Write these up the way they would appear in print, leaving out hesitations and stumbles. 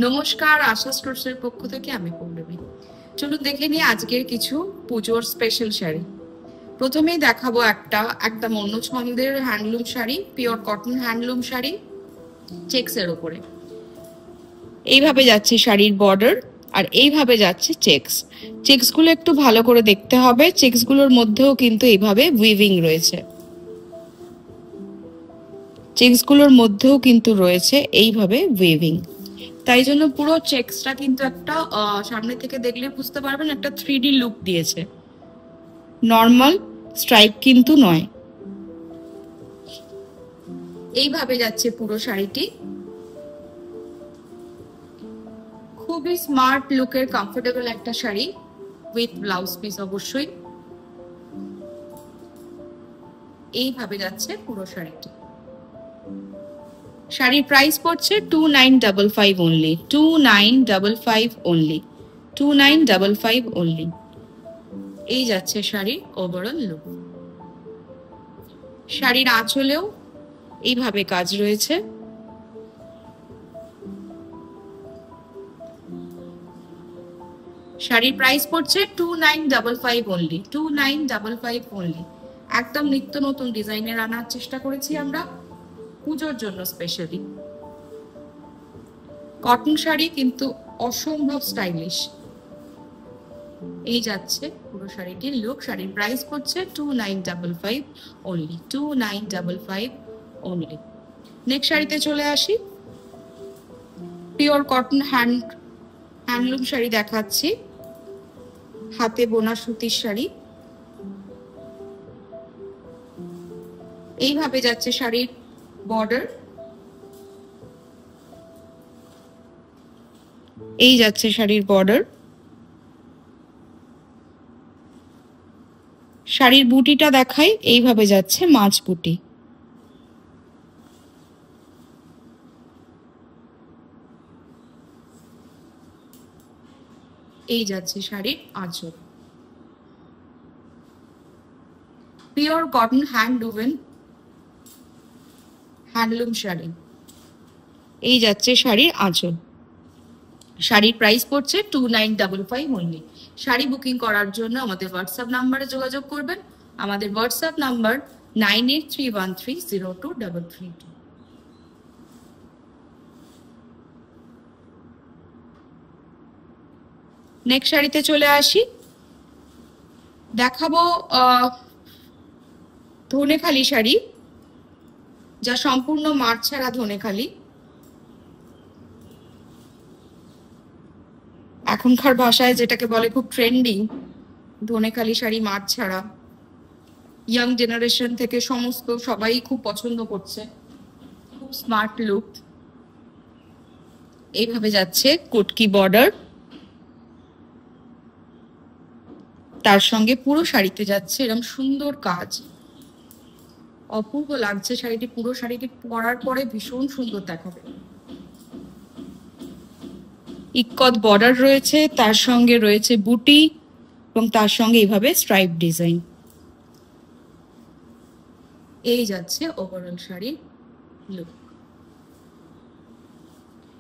নমস্কার, আশা স্টোর্সের পক্ষ থেকে আমি পৌলমী। চলুন দেখে নিই আজকের কিছু পুজোর স্পেশাল শাড়ি। প্রথমেই দেখাবো একটা একদম অন্য ছন্দের handloom sari, pure cotton handloom sari, চেক্সের ওপরে। এইভাবে যাচ্ছে শাড়ির বর্ডার, আর এইভাবে যাচ্ছে চেক্স। চেক্সগুলো একটু ভালো করে দেখতে হবে, চেক্সগুলোর মধ্যেও কিন্তু এইভাবে উইভিং রয়েছে। চেক্সগুলোর মধ্যেও কিন্তু রয়েছে এইভাবে উইভিং। তাই জন্য পুরো চেক্সটা কিন্তু একটা সামনে থেকে দেখলে বুঝতে পারবেন একটা 3D লুক দিয়েছে, নর্মাল স্ট্রাইপ কিন্তু নয়। এইভাবে যাচ্ছে পুরো শাড়িটি, খুবই স্মার্ট লুকের কমফোর্টেবল একটা শাড়ি উইথ ব্লাউজ পিস অবশ্যই। এইভাবে যাচ্ছে পুরো শাড়িটি। শাড়ির প্রাইস পড়ছে 2955 অনলি, 2955 অনলি, 2955 অনলি। এই যাচ্ছে শাড়ির ওভারঅল লুক। শাড়ির আঁচলেও এইভাবে কাজ রয়েছে। শাড়ির প্রাইস পড়ছে 2955 অনলি, 2955 অনলি। একদম নিত্য নতুন ডিজাইনের আনার চেষ্টা করেছি আমরা পুজোর জন্য স্পেশালি। কটন শাড়ি কিন্তু অসম্ভব স্টাইলিশ। এই যাচ্ছে পুরো শাড়িটির লুক। শাড়ির প্রাইস পড়ছে 2955 অনলি, 2955 অনলি। নেক্সট শাড়িতে চলে আসি। পিওর কটন হ্যান্ডলুম শাড়ি দেখাচ্ছি, হাতে বোনা সুতির শাড়ি। এইভাবে যাচ্ছে শাড়ির বর্ডার, এই যাচ্ছে শাড়ির বর্ডার। শাড়ির বুটিটা দেখাই, এইভাবে যাচ্ছে মাছ বুটি। এই যাচ্ছে শাড়ির আঁচল, pure cotton hand woven handloom sari. এই যাচ্ছে শাড়ির আঁচল। শাড়ির প্রাইস পড়ছে 2955 অনলি। শাড়ি বুকিং করার জন্য আমাদের হোয়াটসঅ্যাপ নাম্বারে যোগাযোগ করবেন। আমাদের হোয়াটসঅ্যাপ নাম্বার 9831302332। নেক্সট শাড়িতে চলে আসি। দেখাবো ধনেখালি শাড়ি, যা সম্পূর্ণ মাঠ ছাড়া ধনেখালি। এখনকার ভাষায় যেটাকে বলে খুব ট্রেন্ডিং ধনেখালি শাড়ি, মাঠ ছাড়া। ইয়াং জেনারেশন থেকে সমস্ত সবাই খুব পছন্দ করছে, খুব স্মার্ট লুক। এইভাবে যাচ্ছে কটকি বর্ডার, তার সঙ্গে পুরো শাড়িতে যাচ্ছে এরকম সুন্দর কাজ। অপূর্ব লাগছে শাড়িটি, পুরো শাড়িটি পরার পরে ভীষণ সুন্দর দেখাবে। ইক্কত বর্ডার রয়েছে, তার সঙ্গে রয়েছে বুটি, এবং তার সঙ্গে এইভাবে স্ট্রাইপ ডিজাইন। এই যাচ্ছে ওভারঅল শাড়ির লুক।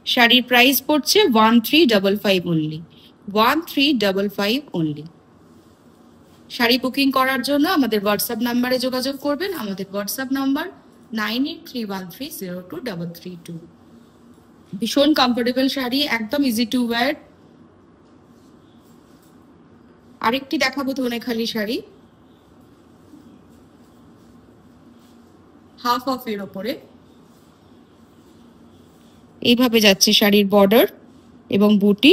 শাড়ির প্রাইস পড়ছে 1355 অনলি, 1355 অনলি। শাড়ি বুকিং করার জন্য আমাদের হোয়াটসঅ্যাপ নাম্বারে যোগাযোগ করবেন। আমাদের হোয়াটসঅ্যাপ নাম্বার 9831302332। ভীষণ কমফোর্টেবল শাড়ি, একদম ইজি টু ওয়্যার। আরেকটি দেখাবো ধনেখালি শাড়ি, হাফ অফ এর ওপরে। এইভাবে যাচ্ছে শাড়ির বর্ডার এবং বুটি,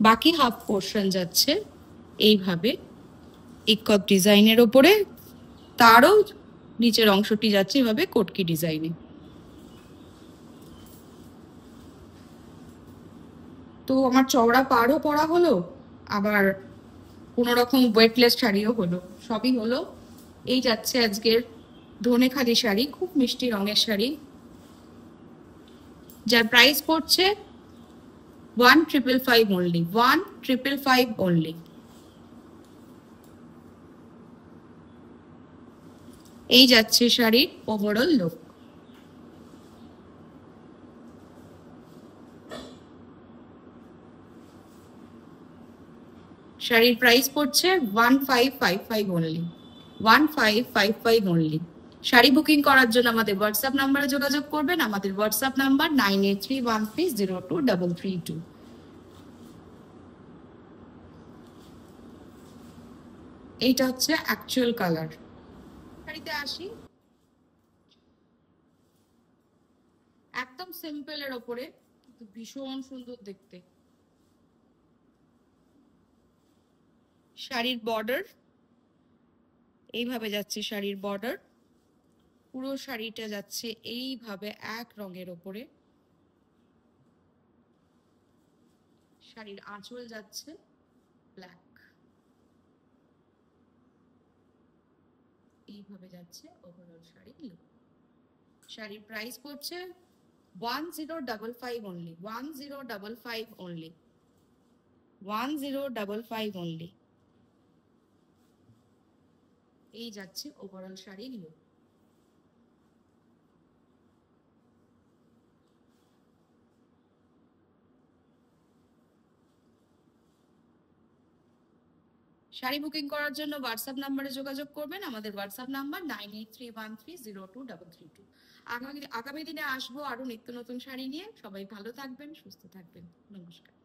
বাকি হাফ পোর্শন যাচ্ছে এইভাবে ইক্কত ডিজাইনের ওপরে, তারও নিচের অংশটি যাচ্ছে এভাবে কটকি ডিজাইনে। তো আমার চওড়া পাড়ও পরা হলো, আবার কোনো রকম ওয়েটলেস শাড়িও হলো, সবই হলো। এই যাচ্ছে আজকের ধনেখালি শাড়ি, খুব মিষ্টি রঙের শাড়ি, যার প্রাইস পড়ছে 1555 অনলি, 1555 অনলি। এই যাচ্ছে শাড়ির ওভারঅল লুক। শাড়ির প্রাইস পড়ছে 1555 অনলি, 1555 অনলি। শাড়ি বুকিং করার জন্য আমাদের হোয়াটসঅ্যাপ নাম্বারে যোগাযোগ করবেন। আমাদের হোয়াটসঅ্যাপ নাম্বার 9831302332। এইটা হচ্ছে অ্যাকচুয়াল কালার। শাড়িতে আসি, একদম সিম্পল এর ওপরে কিন্তু ভীষণ সুন্দর দেখতে। শাড়ির বর্ডার এইভাবে যাচ্ছে, শাড়ির বর্ডার পুরো শাড়িটা যাচ্ছে এইভাবে এক রঙের ওপরে। শাড়ির আঁচল যাচ্ছে ব্ল্যাক, এইভাবে যাচ্ছে ওভারঅল শাড়ির লুক। শাড়ির প্রাইস পড়ছে 1055 অনলি, 1055 অনলি, 1055 অনলি। এই যাচ্ছে ওভারঅল শাড়ির লুক। শাড়ি বুকিং করার জন্য হোয়াটসঅ্যাপ নাম্বারে যোগাযোগ করবেন। আমাদের হোয়াটসঅ্যাপ নাম্বার 9831302332। আগামী দিনে আসবো আরো নিত্য নতুন শাড়ি নিয়ে। সবাই ভালো থাকবেন, সুস্থ থাকবেন। নমস্কার।